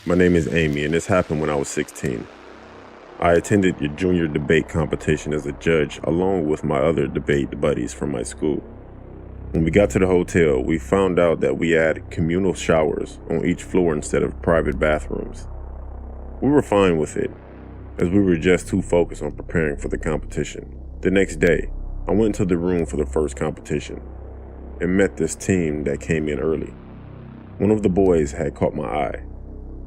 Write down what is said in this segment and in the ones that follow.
My name is Amy, and this happened when I was 16. I attended your junior debate competition as a judge along with my other debate buddies from my school. When we got to the hotel, we found out that we had communal showers on each floor instead of private bathrooms. We were fine with it, as we were just too focused on preparing for the competition. The next day, I went to the room for the first competition and met this team that came in early. One of the boys had caught my eye.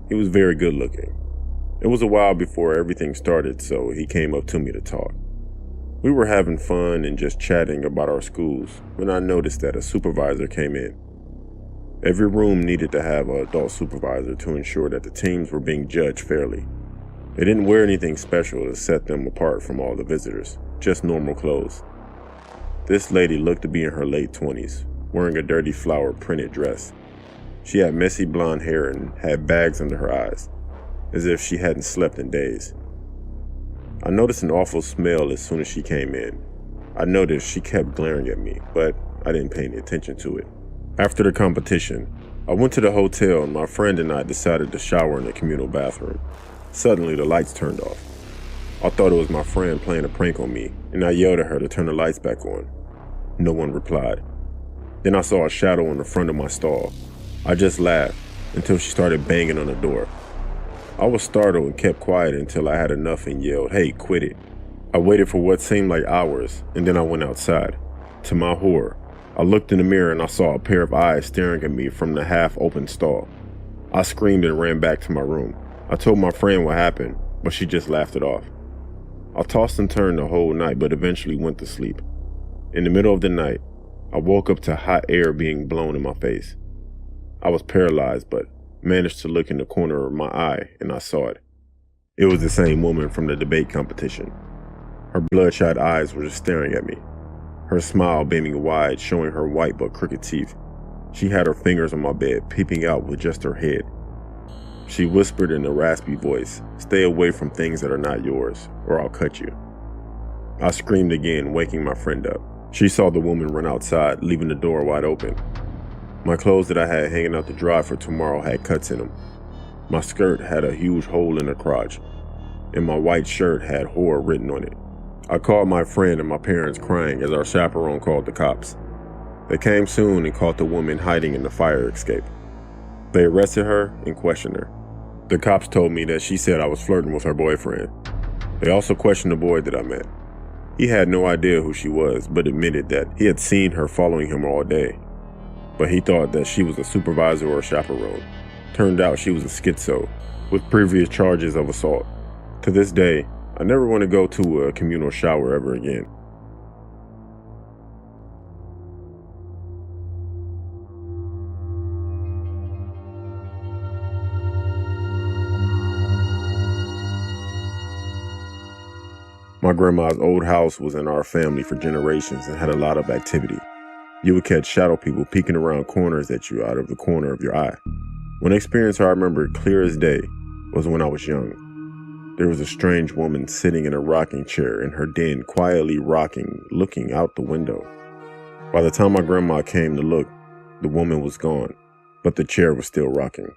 He was very good looking. It was a while before everything started, so he came up to me to talk. We were having fun and just chatting about our schools when I noticed that a supervisor came in. Every room needed to have an adult supervisor to ensure that the teams were being judged fairly. They didn't wear anything special to set them apart from all the visitors, just normal clothes. This lady looked to be in her late 20s, wearing a dirty flower printed dress. She had messy blonde hair and had bags under her eyes, as if she hadn't slept in days. I noticed an awful smell as soon as she came in. I noticed she kept glaring at me, but I didn't pay any attention to it. After the competition, I went to the hotel and my friend and I decided to shower in the communal bathroom. Suddenly, the lights turned off. I thought it was my friend playing a prank on me, and I yelled at her to turn the lights back on. No one replied. Then I saw a shadow in the front of my stall. I just laughed until she started banging on the door. I was startled and kept quiet until I had enough and yelled, "Hey, quit it." I waited for what seemed like hours, and then I went outside. To my horror, I looked in the mirror and I saw a pair of eyes staring at me from the half-open stall. I screamed and ran back to my room. I told my friend what happened, but she just laughed it off. I tossed and turned the whole night, but eventually went to sleep. In the middle of the night, I woke up to hot air being blown in my face. I was paralyzed, but managed to look in the corner of my eye, and I saw it. It was the same woman from the debate competition. Her bloodshot eyes were just staring at me, her smile beaming wide, showing her white but crooked teeth. She had her fingers on my bed, peeping out with just her head. She whispered in a raspy voice, "Stay away from things that are not yours, or I'll cut you." I screamed again, waking my friend up. She saw the woman run outside, leaving the door wide open. My clothes that I had hanging out to dry for tomorrow had cuts in them. My skirt had a huge hole in the crotch, and my white shirt had horror written on it. I called my friend and my parents crying as our chaperone called the cops. They came soon and caught the woman hiding in the fire escape. They arrested her and questioned her. The cops told me that she said I was flirting with her boyfriend. They also questioned the boy that I met. He had no idea who she was, but admitted that he had seen her following him all day. But he thought that she was a supervisor or a chaperone. Turned out she was a schizo, with previous charges of assault. To this day, I never want to go to a communal shower ever again. My grandma's old house was in our family for generations and had a lot of activity. You would catch shadow people peeking around corners at you out of the corner of your eye. One experience I remember clear as day was when I was young. There was a strange woman sitting in a rocking chair in her den, quietly rocking, looking out the window. By the time my grandma came to look, the woman was gone, but the chair was still rocking.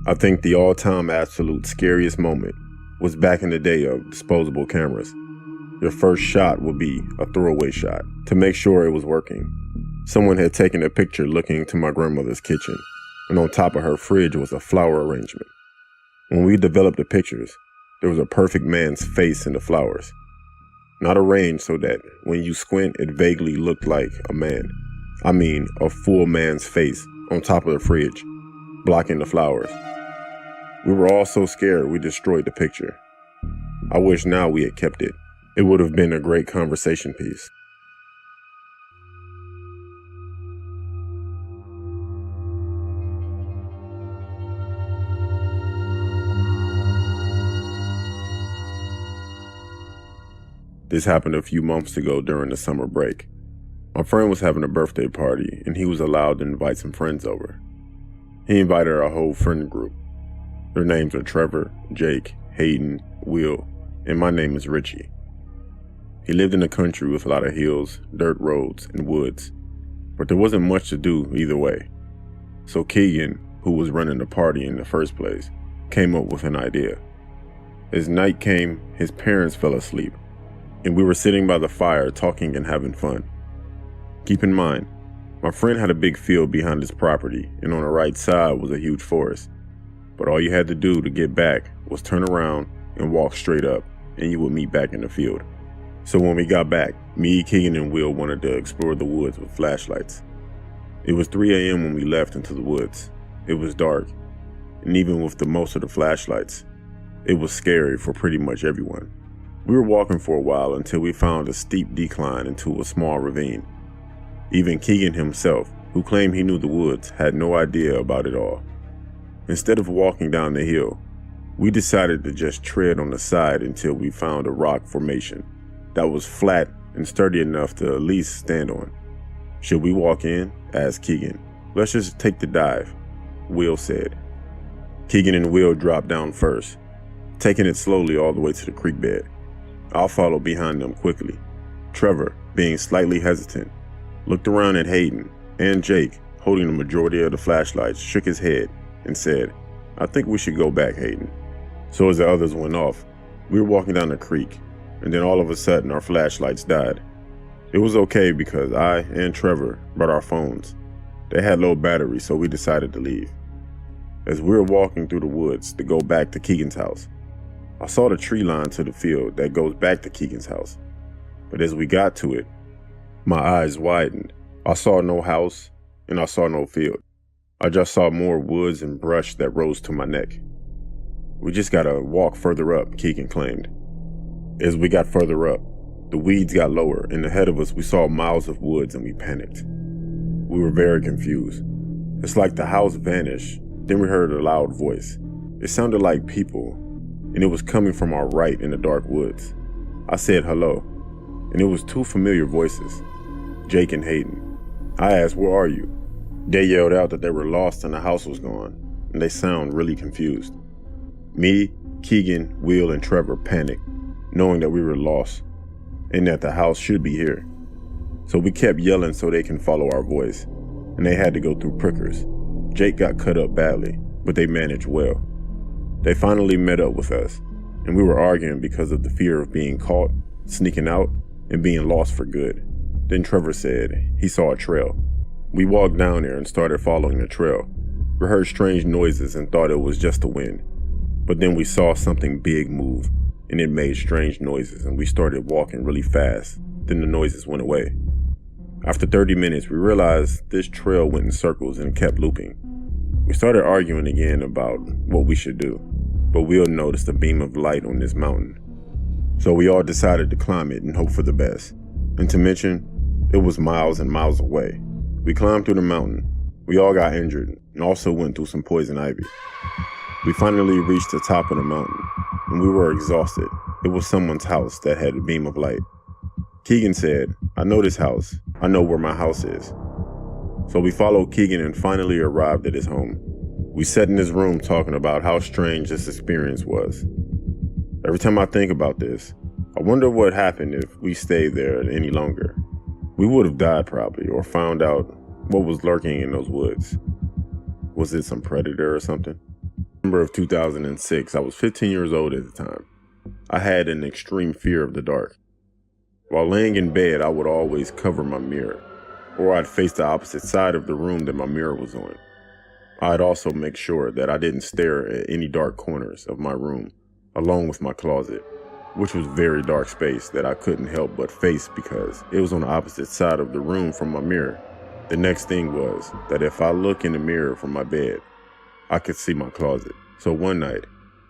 I think the all-time absolute scariest moment was back in the day of disposable cameras. Your first shot would be a throwaway shot to make sure it was working. Someone had taken a picture looking into my grandmother's kitchen, and on top of her fridge was a flower arrangement. When we developed the pictures, there was a perfect man's face in the flowers. Not arranged so that when you squint, it vaguely looked like a man. I mean, a full man's face on top of the fridge, blocking the flowers. We were all so scared we destroyed the picture. I wish now we had kept it. It would have been a great conversation piece. This happened a few months ago during the summer break. My friend was having a birthday party and he was allowed to invite some friends over. He invited our whole friend group. Their names are Trevor, Jake, Hayden, Will, and my name is Richie. He lived in the country with a lot of hills, dirt roads, and woods, but there wasn't much to do either way. So Keegan, who was running the party in the first place, came up with an idea. As night came, his parents fell asleep, and we were sitting by the fire talking and having fun. Keep in mind, my friend had a big field behind his property, and on the right side was a huge forest. But all you had to do to get back was turn around and walk straight up, and you would meet back in the field. So when we got back, me, Keegan, and Will wanted to explore the woods with flashlights. It was 3 a.m. when we left into the woods. It was dark, and even with the most of the flashlights, it was scary for pretty much everyone. We were walking for a while until we found a steep decline into a small ravine. Even Keegan himself, who claimed he knew the woods, had no idea about it all. Instead of walking down the hill, we decided to just tread on the side until we found a rock formation that was flat and sturdy enough to at least stand on. "Should we walk in?" asked Keegan. "Let's just take the dive," Will said. Keegan and Will dropped down first, taking it slowly all the way to the creek bed. I followed behind them quickly. Trevor, being slightly hesitant, looked around at Hayden and Jake, holding the majority of the flashlights, shook his head and said, "I think we should go back, Hayden." So as the others went off, we were walking down the creek, and then all of a sudden our flashlights died. It was okay because I and Trevor brought our phones. They had low battery, so we decided to leave. As we were walking through the woods to go back to Keegan's house, I saw the tree line to the field that goes back to Keegan's house. But as we got to it, my eyes widened. I saw no house and I saw no field. I just saw more woods and brush that rose to my neck. "We just gotta walk further up," Keegan claimed. As we got further up, the weeds got lower, and ahead of us we saw miles of woods and we panicked. We were very confused. It's like the house vanished. Then we heard a loud voice. It sounded like people, and it was coming from our right in the dark woods. I said hello, and it was two familiar voices, Jake and Hayden. I asked, "Where are you?" They yelled out that they were lost and the house was gone, and they sound really confused. Me, Keegan, Will, and Trevor panicked, knowing that we were lost and that the house should be here. So we kept yelling so they can follow our voice, and they had to go through prickers. Jake got cut up badly, but they managed well. They finally met up with us, and we were arguing because of the fear of being caught, sneaking out, and being lost for good. Then Trevor said he saw a trail. We walked down there and started following the trail. We heard strange noises and thought it was just the wind. But then we saw something big move, and it made strange noises, and we started walking really fast. Then the noises went away. After 30 minutes, we realized this trail went in circles and kept looping. We started arguing again about what we should do, but Will noticed a beam of light on this mountain. So we all decided to climb it and hope for the best. And to mention, it was miles and miles away. We climbed through the mountain. We all got injured and also went through some poison ivy. We finally reached the top of the mountain, and we were exhausted. It was someone's house that had a beam of light. Keegan said, "I know this house. I know where my house is." So we followed Keegan and finally arrived at his home. We sat in his room talking about how strange this experience was. Every time I think about this, I wonder what happened if we stayed there any longer. We would have died probably, or found out what was lurking in those woods. Was it some predator or something? December of 2006, I was 15 years old at the time. I had an extreme fear of the dark. While laying in bed, I would always cover my mirror, or I'd face the opposite side of the room that my mirror was on. I'd also make sure that I didn't stare at any dark corners of my room, along with my closet, which was a very dark space that I couldn't help but face because it was on the opposite side of the room from my mirror. The next thing was that if I look in the mirror from my bed, I could see my closet. So one night,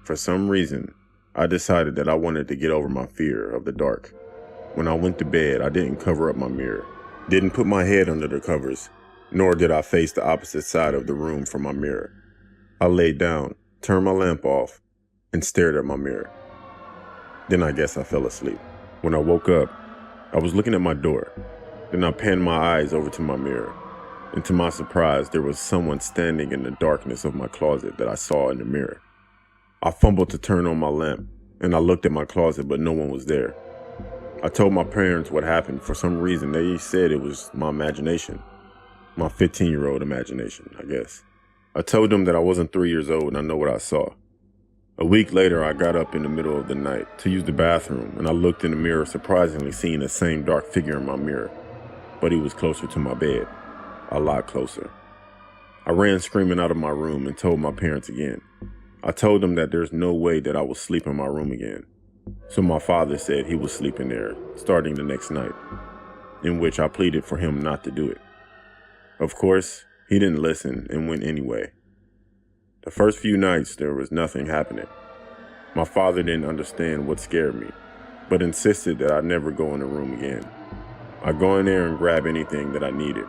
for some reason, I decided that I wanted to get over my fear of the dark. When I went to bed, I didn't cover up my mirror, didn't put my head under the covers, nor did I face the opposite side of the room from my mirror. I laid down, turned my lamp off, and stared at my mirror. Then I guess I fell asleep. When I woke up, I was looking at my door. Then I panned my eyes over to my mirror, and to my surprise, there was someone standing in the darkness of my closet that I saw in the mirror. I fumbled to turn on my lamp, and I looked at my closet, but no one was there. I told my parents what happened. For some reason, they said it was my imagination. My 15-year-old imagination, I guess. I told them that I wasn't 3 years old and I know what I saw. A week later, I got up in the middle of the night to use the bathroom, and I looked in the mirror, surprisingly seeing the same dark figure in my mirror, but he was closer to my bed, a lot closer. I ran screaming out of my room and told my parents again. I told them that there's no way that I would sleep in my room again. So my father said he was sleeping there starting the next night, in which I pleaded for him not to do it. Of course, he didn't listen and went anyway. The first few nights, there was nothing happening. My father didn't understand what scared me, but insisted that I never go in the room again. I go in there and grab anything that I needed.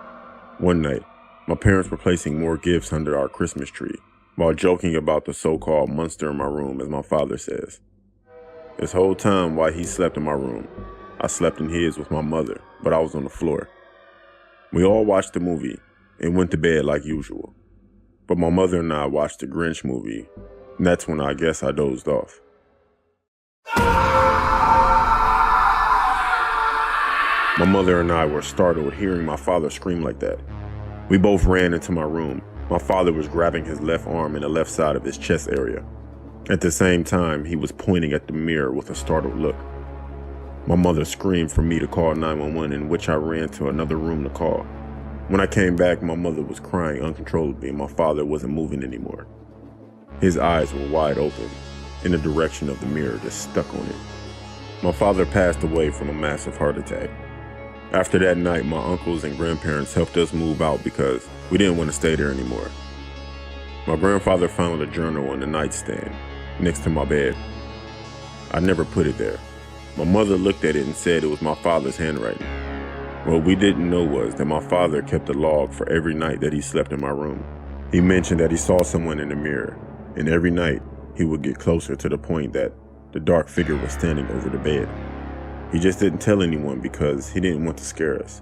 One night, my parents were placing more gifts under our Christmas tree, while joking about the so-called monster in my room, as my father says. This whole time while he slept in my room, I slept in his with my mother, but I was on the floor. We all watched the movie and went to bed like usual. But my mother and I watched the Grinch movie, and that's when I guess I dozed off. My mother and I were startled hearing my father scream like that. We both ran into my room. My father was grabbing his left arm in the left side of his chest area. At the same time, he was pointing at the mirror with a startled look. My mother screamed for me to call 911, in which I ran to another room to call. When I came back, my mother was crying uncontrollably and my father wasn't moving anymore. His eyes were wide open, in the direction of the mirror, just stuck on it. My father passed away from a massive heart attack. After that night, my uncles and grandparents helped us move out because we didn't want to stay there anymore. My grandfather found a journal on the nightstand next to my bed. I never put it there. My mother looked at it and said it was my father's handwriting. What we didn't know was that my father kept a log for every night that he slept in my room. He mentioned that he saw someone in the mirror, and every night he would get closer to the point that the dark figure was standing over the bed. He just didn't tell anyone because he didn't want to scare us.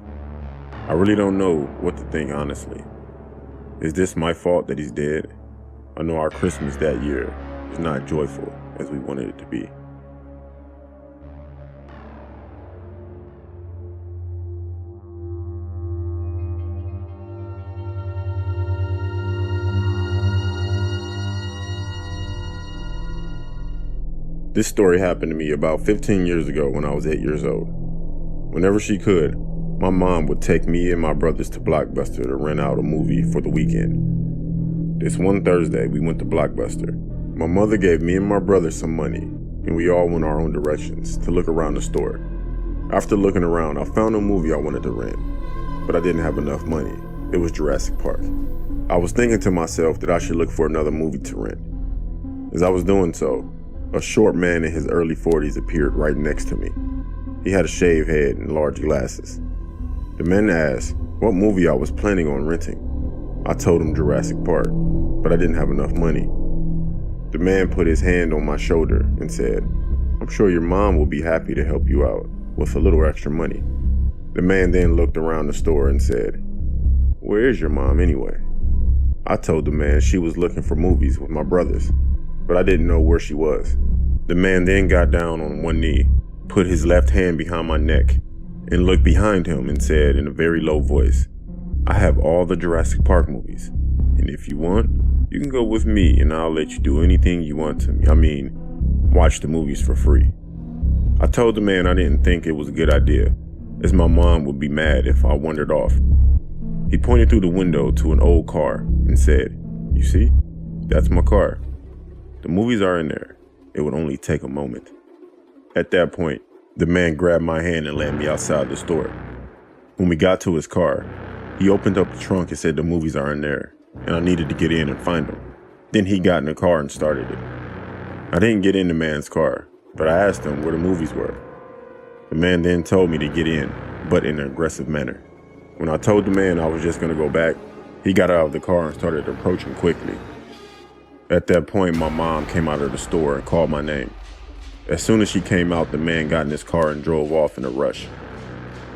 I really don't know what to think, honestly. Is this my fault that he's dead? I know our Christmas that year was not joyful as we wanted it to be. This story happened to me about 15 years ago when I was 8 years old. Whenever she could, my mom would take me and my brothers to Blockbuster to rent out a movie for the weekend. This one Thursday, we went to Blockbuster. My mother gave me and my brother some money, and we all went our own directions to look around the store. After looking around, I found a movie I wanted to rent, but I didn't have enough money. It was Jurassic Park. I was thinking to myself that I should look for another movie to rent. As I was doing so, a short man in his early 40s appeared right next to me. He had a shaved head and large glasses. The man asked what movie I was planning on renting. I told him Jurassic Park, but I didn't have enough money. The man put his hand on my shoulder and said, "I'm sure your mom will be happy to help you out with a little extra money." The man then looked around the store and said, "Where is your mom anyway?" I told the man she was looking for movies with my brothers, but I didn't know where she was. The man then got down on one knee, put his left hand behind my neck, and looked behind him and said in a very low voice, "I have all the Jurassic Park movies, and if you want, you can go with me and I'll let you do anything you want to me. I mean, watch the movies for free." I told the man I didn't think it was a good idea, as my mom would be mad if I wandered off. He pointed through the window to an old car and said, "You see, that's my car. The movies are in there. It would only take a moment." At that point, the man grabbed my hand and led me outside the store. When we got to his car, he opened up the trunk and said the movies are in there, and I needed to get in and find them. Then he got in the car and started it. I didn't get in the man's car, but I asked him where the movies were. The man then told me to get in, but in an aggressive manner. When I told the man I was just going to go back, he got out of the car and started approaching quickly. At that point, my mom came out of the store and called my name. As soon as she came out, the man got in his car and drove off in a rush.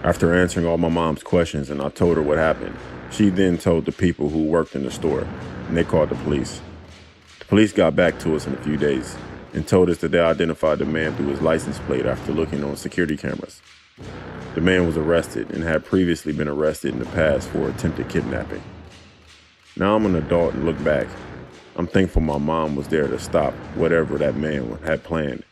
After answering all my mom's questions and I told her what happened, she then told the people who worked in the store, and they called the police. The police got back to us in a few days and told us that they identified the man through his license plate after looking on security cameras. The man was arrested and had previously been arrested in the past for attempted kidnapping. Now I'm an adult and look back. I'm thankful my mom was there to stop whatever that man had planned.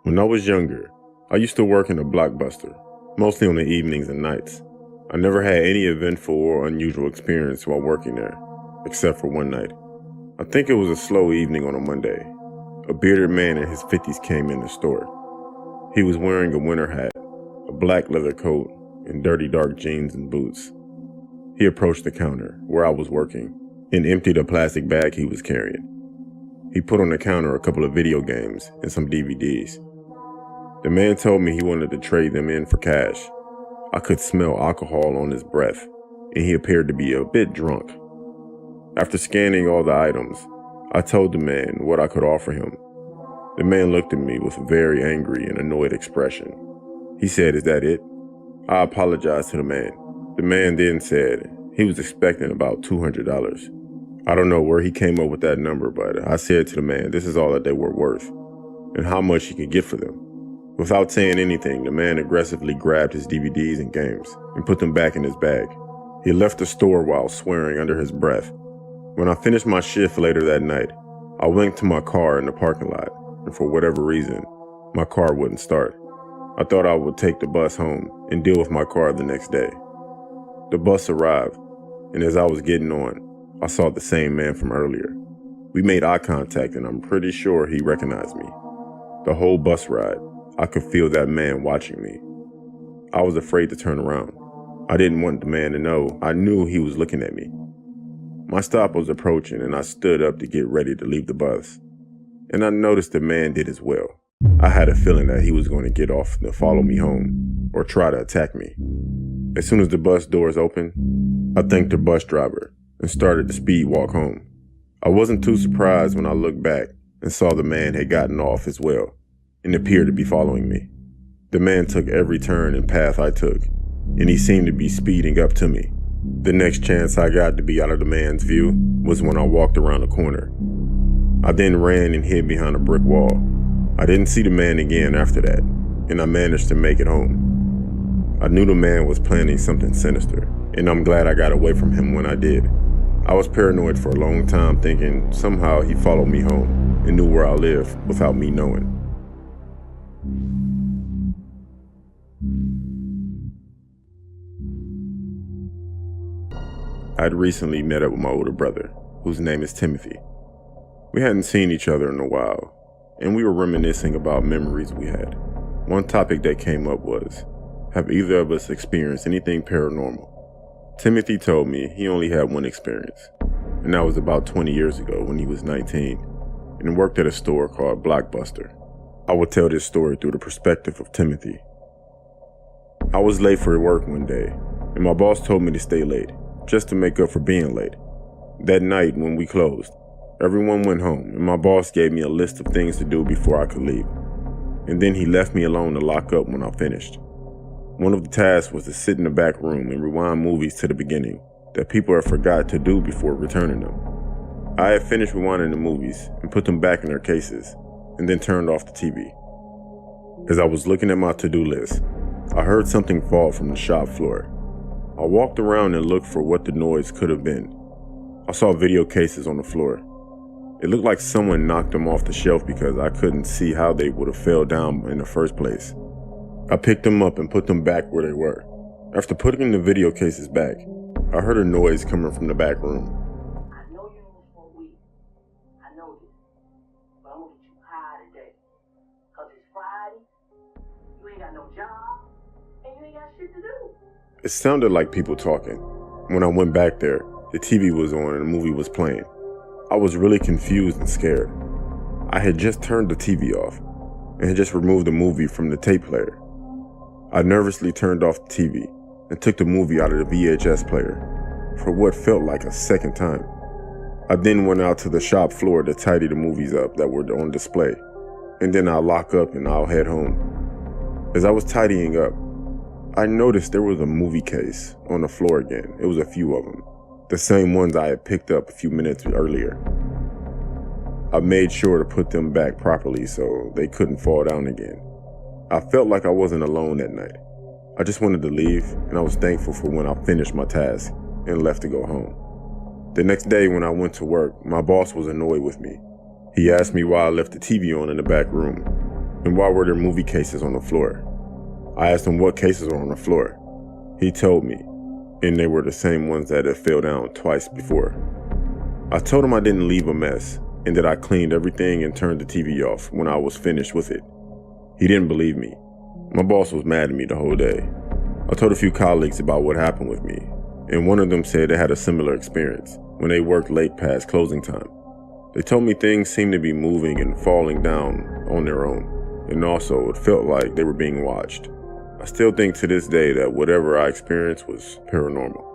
When I was younger, I used to work in a Blockbuster, mostly on the evenings and nights. I never had any eventful or unusual experience while working there, except for one night. I think it was a slow evening on a Monday. A bearded man in his 50s came in the store. He was wearing a winter hat, a black leather coat, and dirty dark jeans and boots. He approached the counter, where I was working, and emptied a plastic bag he was carrying. He put on the counter a couple of video games and some DVDs. The man told me he wanted to trade them in for cash. I could smell alcohol on his breath, and he appeared to be a bit drunk. After scanning all the items, I told the man what I could offer him. The man looked at me with a very angry and annoyed expression. He said, "Is that it?" I apologized to the man. The man then said he was expecting about $200. I don't know where he came up with that number, but I said to the man this is all that they were worth, and how much he could get for them. Without saying anything, the man aggressively grabbed his DVDs and games and put them back in his bag. He left the store while swearing under his breath. When I finished my shift later that night, I went to my car in the parking lot, and for whatever reason, my car wouldn't start. I thought I would take the bus home and deal with my car the next day. The bus arrived, and as I was getting on, I saw the same man from earlier. We made eye contact, and I'm pretty sure he recognized me. The whole bus ride, I could feel that man watching me. I was afraid to turn around. I didn't want the man to know I knew he was looking at me. My stop was approaching, and I stood up to get ready to leave the bus. And I noticed the man did as well. I had a feeling that he was going to get off to follow me home, or try to attack me. As soon as the bus doors opened, I thanked the bus driver and started to speed walk home. I wasn't too surprised when I looked back and saw the man had gotten off as well, and appeared to be following me. The man took every turn and path I took, and he seemed to be speeding up to me. The next chance I got to be out of the man's view was when I walked around the corner. I then ran and hid behind a brick wall. I didn't see the man again after that, and I managed to make it home. I knew the man was planning something sinister, and I'm glad I got away from him when I did. I was paranoid for a long time, thinking somehow he followed me home and knew where I lived without me knowing. I had recently met up with my older brother, whose name is Timothy. We hadn't seen each other in a while, and we were reminiscing about memories we had. One topic that came up was, have either of us experienced anything paranormal? Timothy told me he only had one experience, and that was about 20 years ago when he was 19 and worked at a store called Blockbuster. I will tell this story through the perspective of Timothy. I was late for work one day, and my boss told me to stay late, just to make up for being late. That night when we closed, everyone went home, and my boss gave me a list of things to do before I could leave. And then he left me alone to lock up when I finished. One of the tasks was to sit in the back room and rewind movies to the beginning that people had forgot to do before returning them. I had finished rewinding the movies and put them back in their cases, and then turned off the TV. As I was looking at my to-do list, I heard something fall from the shop floor. I walked around and looked for what the noise could have been. I saw video cases on the floor. It looked like someone knocked them off the shelf because I couldn't see how they would have fell down in the first place. I picked them up and put them back where they were. After putting the video cases back, I heard a noise coming from the back room. I know you don't smoke weed. I know this. But I'm gonna get you high today. Cause it's Friday, you ain't got no job, and you ain't got shit to do. It sounded like people talking. When I went back there, the TV was on and the movie was playing. I was really confused and scared. I had just turned the TV off and had just removed the movie from the tape player. I nervously turned off the TV and took the movie out of the VHS player for what felt like a second time. I then went out to the shop floor to tidy the movies up that were on display, and then I'll lock up and I'll head home. As I was tidying up, I noticed there was a movie case on the floor again. It was a few of them, the same ones I had picked up a few minutes earlier. I made sure to put them back properly so they couldn't fall down again. I felt like I wasn't alone that night. I just wanted to leave, and I was thankful for when I finished my task and left to go home. The next day when I went to work, my boss was annoyed with me. He asked me why I left the TV on in the back room, and why were there movie cases on the floor. I asked him what cases were on the floor. He told me, and they were the same ones that had fell down twice before. I told him I didn't leave a mess, and that I cleaned everything and turned the TV off when I was finished with it. He didn't believe me. My boss was mad at me the whole day. I told a few colleagues about what happened with me, and one of them said they had a similar experience when they worked late past closing time. They told me things seemed to be moving and falling down on their own, and also it felt like they were being watched. I still think to this day that whatever I experienced was paranormal.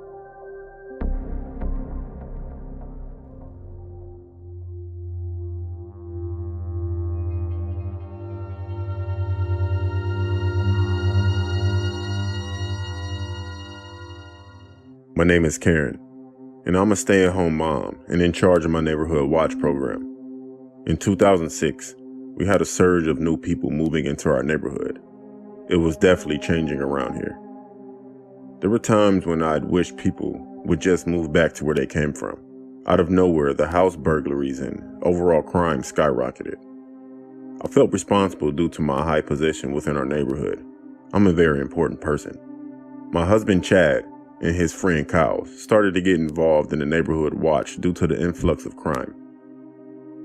My name is Karen, and I'm a stay-at-home mom and in charge of my neighborhood watch program. In 2006, we had a surge of new people moving into our neighborhood. It was definitely changing around here. There were times when I'd wish people would just move back to where they came from. Out of nowhere, the house burglaries and overall crime skyrocketed. I felt responsible due to my high position within our neighborhood. I'm a very important person. My husband Chad and his friend Kyle started to get involved in the neighborhood watch due to the influx of crime.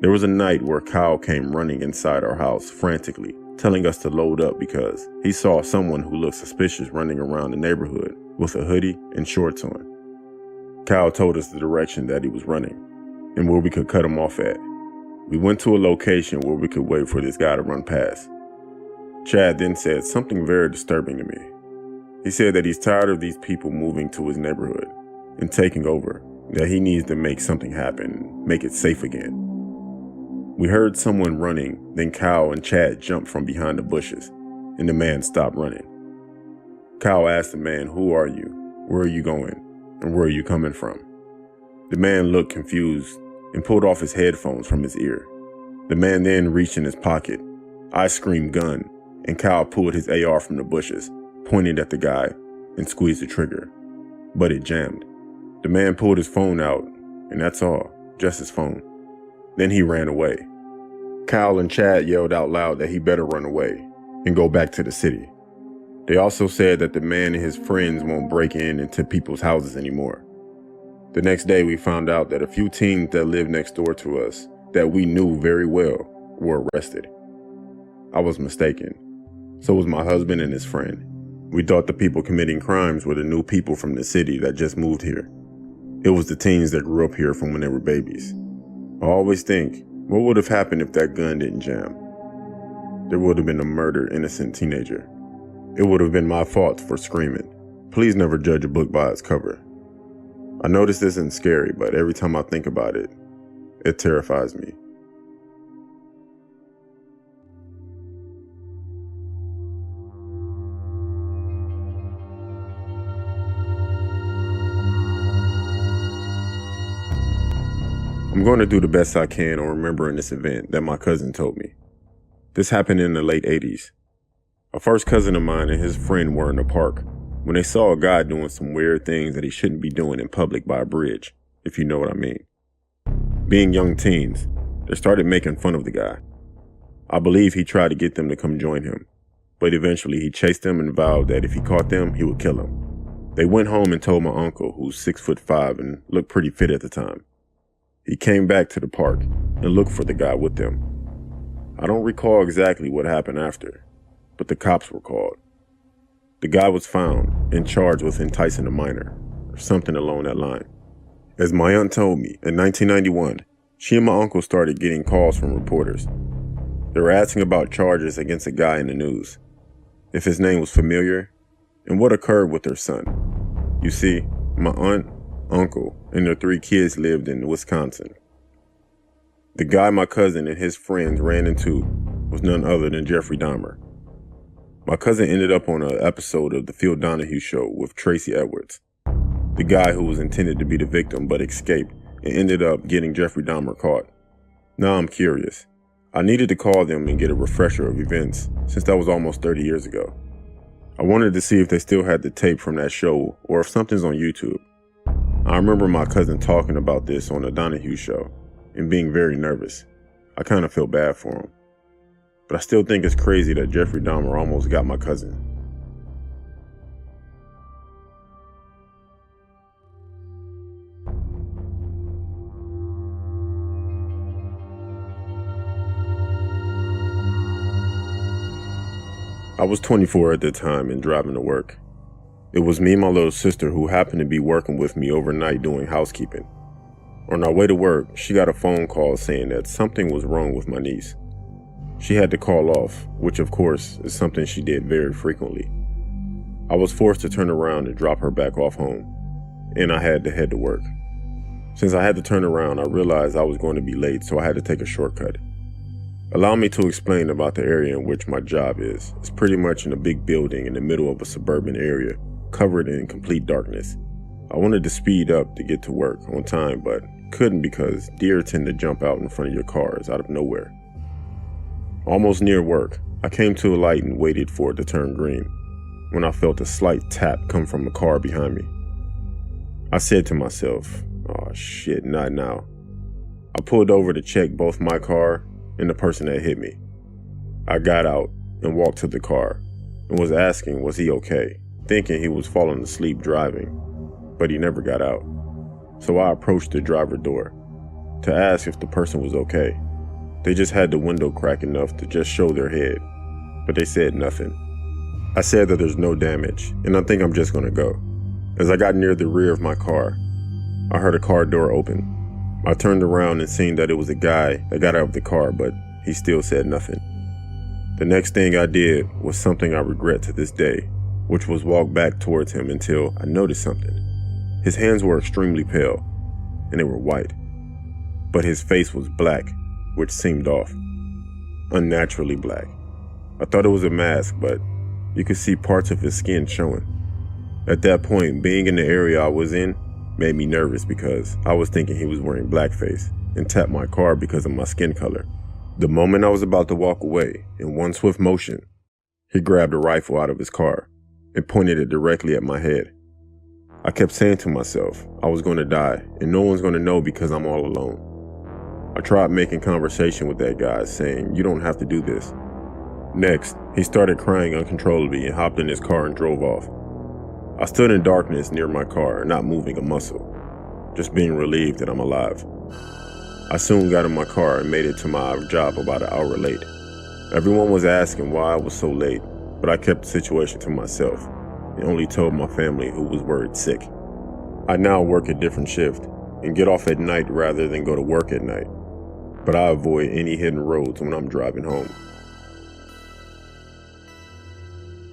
There was a night where Kyle came running inside our house frantically, telling us to load up because he saw someone who looked suspicious running around the neighborhood with a hoodie and shorts on. Kyle told us the direction that he was running and where we could cut him off at. We went to a location where we could wait for this guy to run past. Chad then said something very disturbing to me. He said that he's tired of these people moving to his neighborhood and taking over, that he needs to make something happen, make it safe again. We heard someone running, then Kyle and Chad jumped from behind the bushes, and the man stopped running. Kyle asked the man, "Who are you? Where are you going? And where are you coming from?" The man looked confused and pulled off his headphones from his ear. The man then reached in his pocket. I screamed gun, and Kyle pulled his AR from the bushes, pointed at the guy, and squeezed the trigger. But it jammed. The man pulled his phone out, and that's all, just his phone. Then he ran away. Kyle and Chad yelled out loud that he better run away and go back to the city. They also said that the man and his friends won't break into people's houses anymore. The next day we found out that a few teens that lived next door to us that we knew very well were arrested. I was mistaken. So was my husband and his friend. We thought the people committing crimes were the new people from the city that just moved here. It was the teens that grew up here from when they were babies. I always think, what would have happened if that gun didn't jam? There would have been a murdered innocent teenager. It would have been my fault for screaming. Please never judge a book by its cover. I know this isn't scary, but every time I think about it, it terrifies me. I'm going to do the best I can on remembering this event that my cousin told me. This happened in the late 80s. A first cousin of mine and his friend were in the park when they saw a guy doing some weird things that he shouldn't be doing in public by a bridge, if you know what I mean. Being young teens, they started making fun of the guy. I believe he tried to get them to come join him, but eventually he chased them and vowed that if he caught them, he would kill them. They went home and told my uncle, who's 6'5" and looked pretty fit at the time. He came back to the park and looked for the guy with them. I don't recall exactly what happened after, but the cops were called. The guy was found and charged with enticing a minor, or something along that line. As my aunt told me, in 1991, she and my uncle started getting calls from reporters. They were asking about charges against a guy in the news, if his name was familiar, and what occurred with their son. You see, my aunt, uncle, and their 3 kids lived in Wisconsin. The guy my cousin and his friends ran into was none other than Jeffrey Dahmer. My cousin ended up on an episode of the Phil Donahue Show with Tracy Edwards, the guy who was intended to be the victim but escaped and ended up getting Jeffrey Dahmer caught. Now I'm curious. I needed to call them and get a refresher of events, since that was almost 30 years ago. I wanted to see if they still had the tape from that show or if something's on YouTube. I remember my cousin talking about this on the Donahue show and being very nervous. I kind of felt bad for him. But I still think it's crazy that Jeffrey Dahmer almost got my cousin. I was 24 at the time and driving to work. It was me and my little sister who happened to be working with me overnight doing housekeeping. On our way to work, she got a phone call saying that something was wrong with my niece. She had to call off, which of course is something she did very frequently. I was forced to turn around and drop her back off home, and I had to head to work. Since I had to turn around, I realized I was going to be late, so I had to take a shortcut. Allow me to explain about the area in which my job is. It's pretty much in a big building in the middle of a suburban area, covered in complete darkness. I wanted to speed up to get to work on time, but couldn't because deer tend to jump out in front of your cars out of nowhere. Almost near work, I came to a light and waited for it to turn green, when I felt a slight tap come from a car behind me. I said to myself, "Oh shit, not now." I pulled over to check both my car and the person that hit me. I got out and walked to the car and was asking was he okay, thinking he was falling asleep driving, but he never got out. So I approached the driver door to ask if the person was okay. They just had the window crack enough to just show their head, but they said nothing. I said that there's no damage and I think I'm just gonna go. As I got near the rear of my car, I heard a car door open. I turned around and seen that it was a guy that got out of the car, but he still said nothing. The next thing I did was something I regret to this day, which was walk back towards him until I noticed something. His hands were extremely pale, and they were white, but his face was black, which seemed off, unnaturally black. I thought it was a mask, but you could see parts of his skin showing. At that point, being in the area I was in made me nervous because I was thinking he was wearing blackface and tapped my car because of my skin color. The moment I was about to walk away, in one swift motion, he grabbed a rifle out of his car and pointed it directly at my head. I kept saying to myself, I was going to die and no one's going to know because I'm all alone. I tried making conversation with that guy saying, "You don't have to do this." Next, he started crying uncontrollably and hopped in his car and drove off. I stood in darkness near my car, not moving a muscle, just being relieved that I'm alive. I soon got in my car and made it to my job about an hour late. Everyone was asking why I was so late, but I kept the situation to myself and only told my family, who was worried sick. I now work a different shift and get off at night rather than go to work at night, but I avoid any hidden roads when I'm driving home.